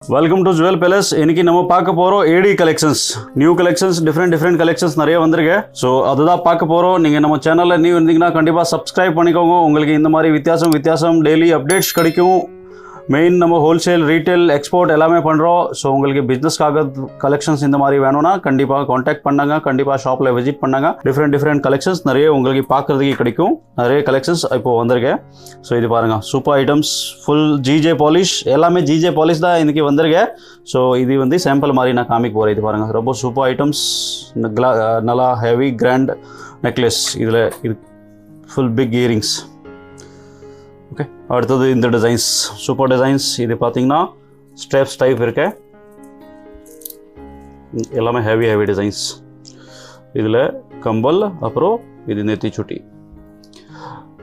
Welcome to jewel palace. இன்னைக்கு நம்ம பார்க்க போறோம் ஏடி collections, new collections, different collections நிறைய வந்திருக்கு. ஸோ அதுதான் பார்க்க போறோம். நீங்க நம்ம சேனல்ல நியூ இருந்தீங்கன்னா கண்டிப்பா சப்ஸ்கிரைப் பண்ணிக்கோங்க. உங்களுக்கு இந்த மாதிரி வித்தியாசம் டெய்லி அப்டேட்ஸ் கிடைக்கும். மெயின் நம்ம ஹோல்சேல், ரீட்டைல், எக்ஸ்போர்ட் எல்லாமே பண்ணுறோம். ஸோ உங்களுக்கு பிஸ்னஸ்க்காக கலெக்ஷன்ஸ் இந்த மாதிரி வேணும்னா கண்டிப்பாக காண்டாக்ட் பண்ணாங்க. கண்டிப்பாக ஷாப்பில் விசிட் பண்ணாங்க. டிஃப்ரெண்ட் கலெக்ஷன்ஸ் நிறைய உங்களுக்கு பார்க்குறதுக்கு கிடைக்கும். நிறைய கலெக்ஷன்ஸ் இப்போ வந்திருக்கேன். ஸோ இது பாருங்கள், super items, full GJ polish, எல்லாமே ஜிஜே பாலிஷ் தான் இன்றைக்கி வந்திருக்கேன். ஸோ இது வந்து சாம்பிள் மாதிரி நான் காமிக்க போகிறேன். இது பாருங்கள், ரொம்ப சூப்பர் ஐட்டம்ஸ், நல்லா ஹெவி கிராண்ட் நெக்லஸ், இதில் இது ஃபுல் பிக் இயரிங்ஸ். ஓகே, அடுத்தது இந்த டிசைன்ஸ், சூப்பர் டிசைன்ஸ். இது பார்த்தீங்கன்னா ஸ்டெப்ஸ் டைப் இருக்கு, எல்லாமே ஹெவி டிசைன்ஸ். இதில் கம்பல், அப்புறம் இது நெத்தி சுட்டி,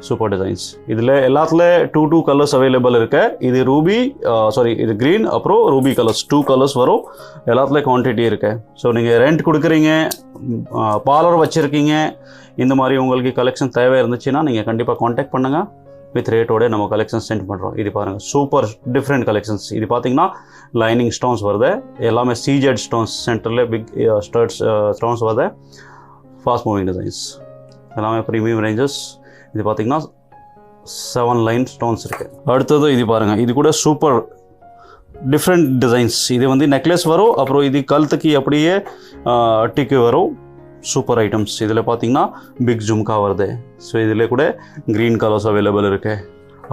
சூப்பர் டிசைன்ஸ். இதில் எல்லாத்துல டூ கலர்ஸ் அவைலபிள் இருக்கு. இது ரூபி, இது க்ரீன், அப்புறம் ரூபி கலர்ஸ், 2 கலர்ஸ் வரும். எல்லாத்துல குவான்டிட்டி இருக்கு. ஸோ நீங்கள் ரெண்ட் கொடுக்குறீங்க, பார்லர் வச்சுருக்கீங்க, இந்த மாதிரி உங்களுக்கு கலெக்ஷன் தேவை இருந்துச்சுன்னா நீங்கள் கண்டிப்பாக காண்டாக்ட் பண்ணுங்கள். வித் ரேட்டோட நம்ம கலெக்ஷன் சென்ட் பண்ணுறோம். இது பாருங்கள், சூப்பர் டிஃப்ரெண்ட் கலெக்ஷன்ஸ். இது பார்த்தீங்கன்னா லைனிங் ஸ்டோன்ஸ் வருது, எல்லாமே சிஜெட் ஸ்டோன்ஸ், சென்டரில் பிக் ஸ்டோன்ஸ் வருது. ஃபாஸ்ட் மூவிங் டிசைன்ஸ், எல்லாமே ப்ரீமியம் ரேஞ்சஸ். இது பார்த்தீங்கன்னா 7 லைன் ஸ்டோன்ஸ் இருக்குது. அடுத்தது இது பாருங்கள், இது கூட சூப்பர் டிஃப்ரெண்ட் டிசைன்ஸ். இது வந்து நெக்லஸ் வரும், அப்புறம் இது கழுத்துக்கு அப்படியே டிக்கு வரும். Super items. இதில் பார்த்தீங்கன்னா பிக் ஜும்கா வருது. ஸோ இதில் கூட க்ரீன் கலர்ஸ் அவைலபிள் இருக்கு.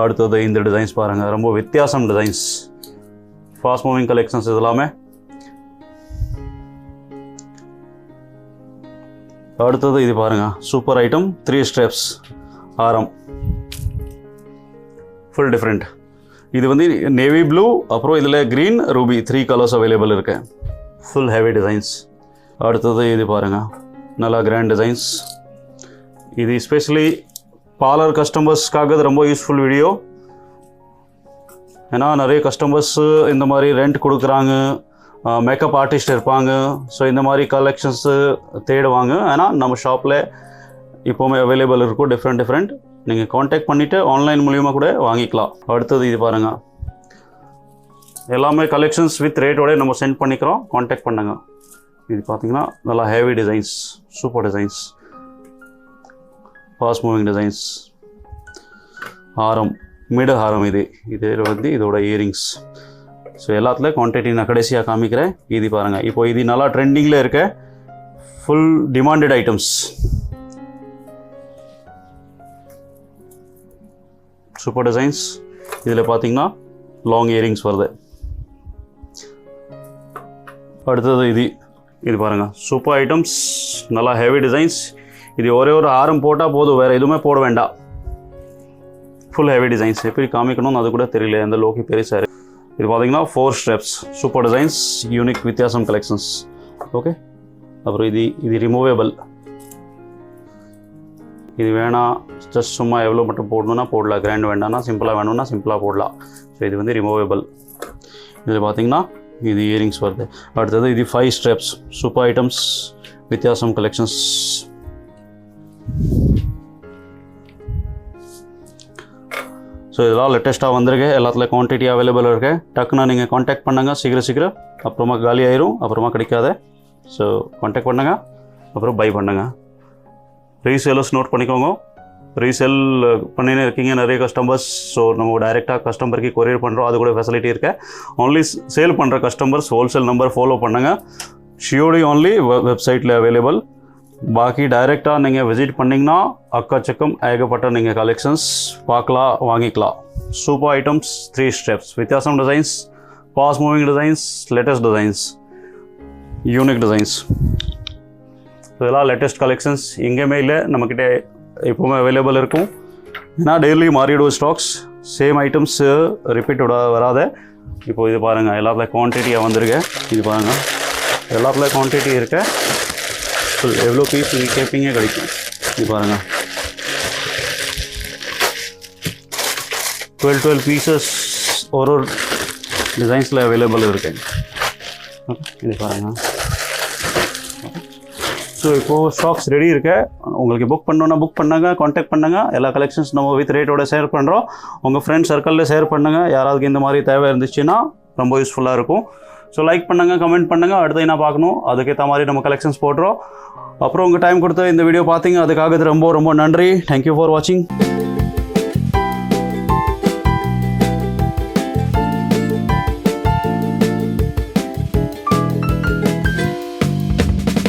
அடுத்தது இந்த டிசைன்ஸ் பாருங்கள், ரொம்ப வித்தியாசம் டிசைன்ஸ், ஃபாஸ்ட் மூவிங் கலெக்ஷன்ஸ். இது எல்லாமே அடுத்தது இது பாருங்கள், சூப்பர் ஐட்டம், 3 ஸ்டெப்ஸ் ஆரம், ஃபுல் டிஃப்ரெண்ட். இது வந்து நேவி ப்ளூ, அப்புறம் இதில் க்ரீன், ரூபி, 3 கலர்ஸ் அவைலபிள் இருக்கு. Full heavy designs. அடுத்தது இது பாருங்கள், நல்லா கிராண்ட் டிசைன்ஸ். இது எஸ்பெஷலி பார்லர் கஸ்டமர்ஸ்க்காக ரொம்ப யூஸ்ஃபுல் வீடியோ. ஏன்னா நிறைய கஸ்டமர்ஸ் இந்த மாதிரி ரெண்ட் கொடுக்குறாங்க, மேக்கப் ஆர்டிஸ்ட் இருப்பாங்க. ஸோ இந்த மாதிரி கலெக்ஷன்ஸு தேடுவாங்க. ஏன்னா நம்ம ஷாப்பில் இப்போவுமே அவைலபிள் இருக்கும் டிஃப்ரெண்ட். நீங்கள் காண்டாக்ட் பண்ணிவிட்டு ஆன்லைன் மூலியமாக கூட வாங்கிக்கலாம். அடுத்தது இது பாருங்கள், எல்லாமே கலெக்ஷன்ஸ் வித் ரேட்டோட நம்ம சென்ட் பண்ணிக்கிறோம், காண்டாக்ட் பண்ணுங்கள். இது பார்த்தீங்கன்னா நல்லா heavy designs, super designs, fast moving designs. ஹாரம், மிடு ஹாரம், இது வந்து இதோட இயரிங்ஸ். ஸோ எல்லாத்துலேயும் குவான்டிட்டி நான் கடைசியாக காமிக்கிறேன். இது பாருங்கள், இப்போ இது நல்லா ட்ரெண்டிங்கில் இருக்க full demanded items. Super designs. இதில் பார்த்தீங்கன்னா லாங் இயரிங்ஸ் வருது. அடுத்தது இது பாருங்கள், சூப்பர் ஐட்டம்ஸ், நல்லா ஹெவி டிசைன்ஸ். இது ஒரே ஒரு ஆரம் போட்டால் போதும், வேறு எதுவுமே போட வேண்டாம். Full heavy designs. எப்படி காமிக்கணும்னு அது கூட தெரியல, எந்த லோக்கி பெருசாக. இது பார்த்தீங்கன்னா 4 ஸ்டெப்ஸ், சூப்பர் டிசைன்ஸ், யூனிக் வித்தியாசம் கலெக்ஷன்ஸ். ஓகே, அப்புறம் இது ரிமூவேபிள். இது வேணாம், ஜஸ்ட் சும்மா எவ்வளோ மட்டும் போடணுன்னா போடலாம், கிராண்ட் வேண்டாம்னா சிம்பிளாக வேணும்னா சிம்பிளாக போடலாம். ஸோ இது வந்து ரிமூவேபிள். இதில் பார்த்தீங்கன்னா இது இயரிங்ஸ் வருது. அடுத்தது இது 5 ஸ்டெப்ஸ், சூப்பர் ஐட்டம்ஸ், வித்தியாசம் கலெக்ஷன்ஸ். ஸோ இதெல்லாம் லேட்டஸ்ட்டாக வந்திருக்கு. எல்லாத்துல குவான்டிட்டி அவைலபிள் இருக்கு. டக்குன்னா நீங்கள் காண்டாக்ட் பண்ணுங்கள், சீக்கிரம். அப்புறமா காலி ஆயிரும், அப்புறமா கிடைக்காது. ஸோ காண்டாக்ட் பண்ணுங்கள், அப்புறம் பை பண்ணுங்கள். ரீசேலர்ஸ் நோட் பண்ணிக்கோங்க. ரீசேல் பண்ணினே இருக்கீங்க நிறைய கஸ்டமர்ஸ். ஸோ நம்ம டைரெக்டாக கஸ்டமருக்கு கொரியர் பண்ணுறோம், அது கூட ஃபெசிலிட்டி இருக்கு. ஓன்லி சேல் பண்ணுற கஸ்டமர்ஸ் ஹோல்சேல் நம்பர் ஃபாலோ பண்ணுங்கள். ஷியோடி ஓன்லி வெப்சைட்டில் அவைலபிள். பாக்கி டைரெக்டாக நீங்கள் விசிட் பண்ணிங்கன்னா அக்கச்சக்கம் ஏகப்பட்ட நீங்கள் கலெக்ஷன்ஸ் பார்க்கலாம், வாங்கிக்கலாம். சூப்பர் ஐட்டம்ஸ், 3 ஸ்டெப்ஸ், வித்தியாசம் designs, fast moving designs, latest designs, unique designs. இதெல்லாம் லேட்டஸ்ட் கலெக்ஷன்ஸ், எங்கேயுமே இல்லை, நம்மக்கிட்ட எப்போவுமே அவைலபிள் இருக்கும். ஏன்னா டெய்லி மாறிடும் ஸ்டாக்ஸ், சேம் ஐட்டம்ஸ் ரிப்பீட்டோட வராத. இப்போ இது பாருங்கள், எல்லாத்துல குவான்டிட்டியாக வந்திருக்கு. இது பாருங்கள், எல்லாத்துல குவான்டிட்டி இருக்கு. எவ்வளோ பீஸ் நீங்கள் கேட்பீங்க கிடைக்கும். இது பாருங்கள், 12 பீசஸ் ஒரு டிசைன்ஸில் அவைலபிள் இருக்கு. இது பாருங்கள். ஸோ இப்போது ஸ்டாக்ஸ் ரெடி இருக்கு. உங்களுக்கு புக் பண்ணணுன்னா புக் பண்ணுங்க, காண்டாக்ட் பண்ணுங்கள். எல்லா கலெக்ஷன்ஸ் நம்ம வித் ரேட்டோட ஷேர் பண்ணுறோம். உங்கள் ஃப்ரெண்ட்ஸ் சர்க்கிளில் ஷேர் பண்ணுங்கள். யாராவது இந்த மாதிரி தேவை இருந்துச்சுன்னா ரொம்ப யூஸ்ஃபுல்லாக இருக்கும். ஸோ லைக் பண்ணுங்கள், கமெண்ட் பண்ணுங்கள். அடுத்து என்ன பார்க்கணும் அதுக்கேற்ற மாதிரி நம்ம கலெக்ஷன்ஸ் போடுறோம். அப்புறம் உங்கள் டைம் கொடுத்து இந்த வீடியோ பார்த்தீங்க அதுக்காக ரொம்ப ரொம்ப நன்றி. தேங்க்யூ ஃபார் வாட்சிங்.